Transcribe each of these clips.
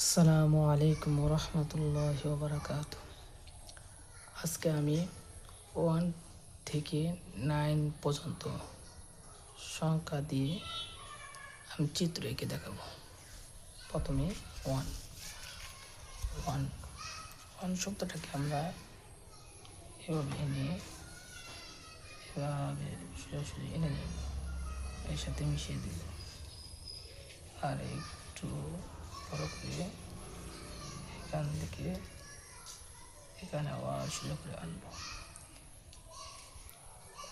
আসসালামু আলাইকুম রহমতুল্লাহি ওয়া বারাকাতুহু। আজকে আমি 1 থেকে 9 পর্যন্ত সংখ্যা দিয়ে আমি চিত্র এঁকে দেখাবো। প্রথমে 1 1 1 শব্দটাকে আমরা এভাবে সোজাসুজি এনে নিব, এর সাথে মিশিয়ে দিব, আর একটু বড় করে এখান থেকে এখানে আবার সোজা করে আনবো।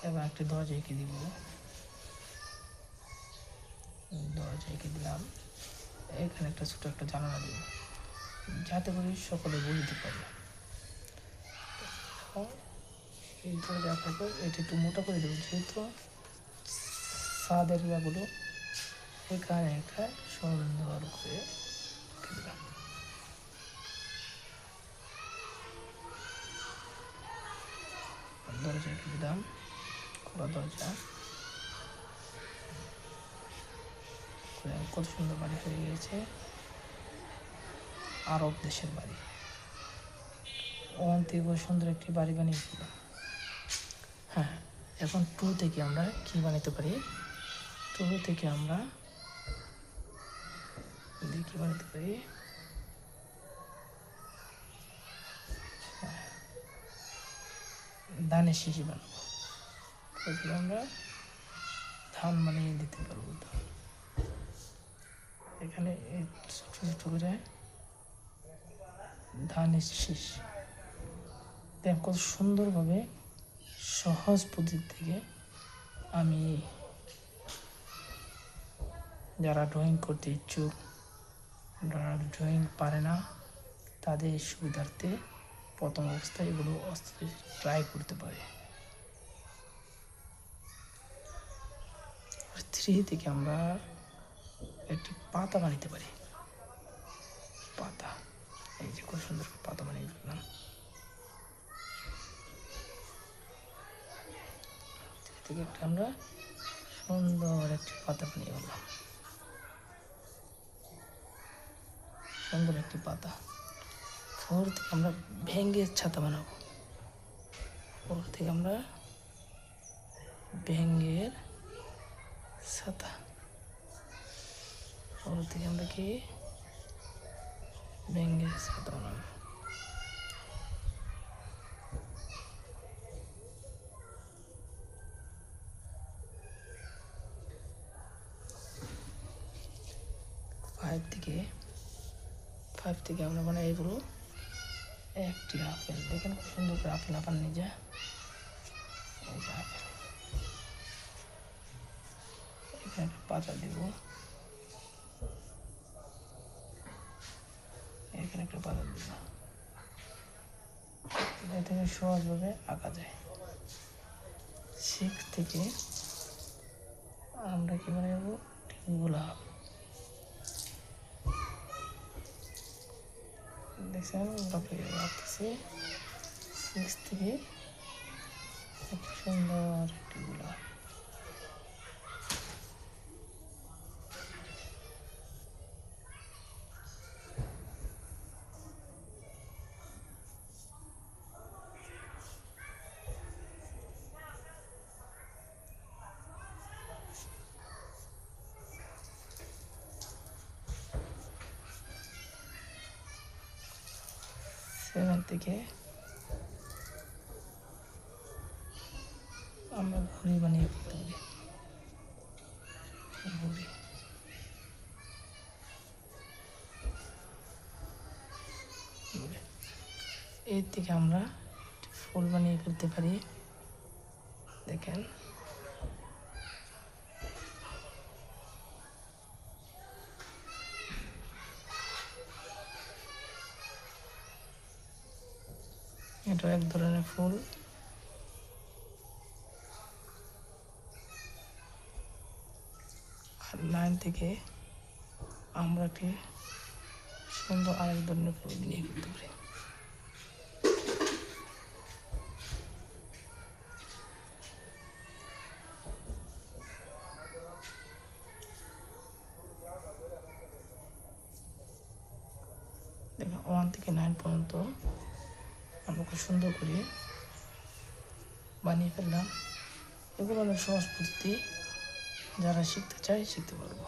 এবার একটি দরজা এঁকে দিব, দরজা এঁকে দিলাম। এখানে একটা ছোটো একটা জানালা দিব, যাতে করে সকলে বুঝতে পারে। এই দরজা থাকবে, এটা একটু মোটা করে দেবো, যেহেতু ছাদের ইয়াগুলো এখানে একটা সুন্দর করে দিলাম। দরজা এঁকে দিলাম, খোলা দরজা। কত সুন্দর বাড়ি হয়ে গিয়েছে, আরব দেশের বাড়ি। থেকে সুন্দর একটি বাড়ি বানিয়ে দিলাম। হ্যাঁ, এখন 2 থেকে আমরা কি বানাতে পারি? 2 থেকে আমরা কি বানাতে পারি? ধানের শিশি বানাবো। আমরা ধান বানিয়ে দিতে পারবো। এখানে ছোট ছোট করে ধানের শীষ দেখ, কত সুন্দরভাবে সহজ পদ্ধতি থেকে আমি, যারা ড্রয়িং করতে ইচ্ছুক, যারা ড্রয়িং পারে না, তাদের সুবিধার্থে প্রথম অবস্থায় এগুলো ট্রাই করতে পারে। 3 থেকে আমরা একটি পাতা বানাতে পারি। পাতা, এই যে খুব সুন্দর পাতা বানিয়ে ফেললাম। থেকে একটা আমরা সুন্দর একটি পাতা বানিয়ে ফেললাম, সুন্দর একটি পাতা। 4 থেকে আমরা ভেঙ্গের ছাতা বানাবো। 4 থেকে আমরা ভেঙ্গের ছাতা। 4 থেকে আমরা কি ভেঙ্গের ছাতা বানাবো। ফাইভ থেকে আমরা বানাই এগুলো একটি আপেল। দেখেন খুব সুন্দর করে আপেল আপার নিয়ে যায়। এখানে একটা পাতা দিব, এখানে একটা পাতা দিব, এটা থেকে সহজভাবে আঁকা যায়। 6 থেকে আমরা কি বানাবো? গোলাপ। দেখছেন গোলাপটা রাখতেছি। 6 থেকে একটি সুন্দর একটি গোলাপ। সেভেন থেকে আমরা ঘড়ি বানিয়ে ফেলতে পারি। ঘড়ি। 8 থেকে আমরা ফুল বানিয়ে ফেলতে পারি। দেখেন এটা এক ধরনের ফুল। আর 9 থেকে আমরা কি সুন্দর আরেক ধরনের ফুল বানিয়ে ফেলতে পারি। দেখুন 1 থেকে 9 পর্যন্ত আমরা খুব সুন্দর করে বানিয়ে ফেললাম। এগুলো অনেক সহজ পদ্ধতি, যারা শিখতে চায় শিখতে পারবো।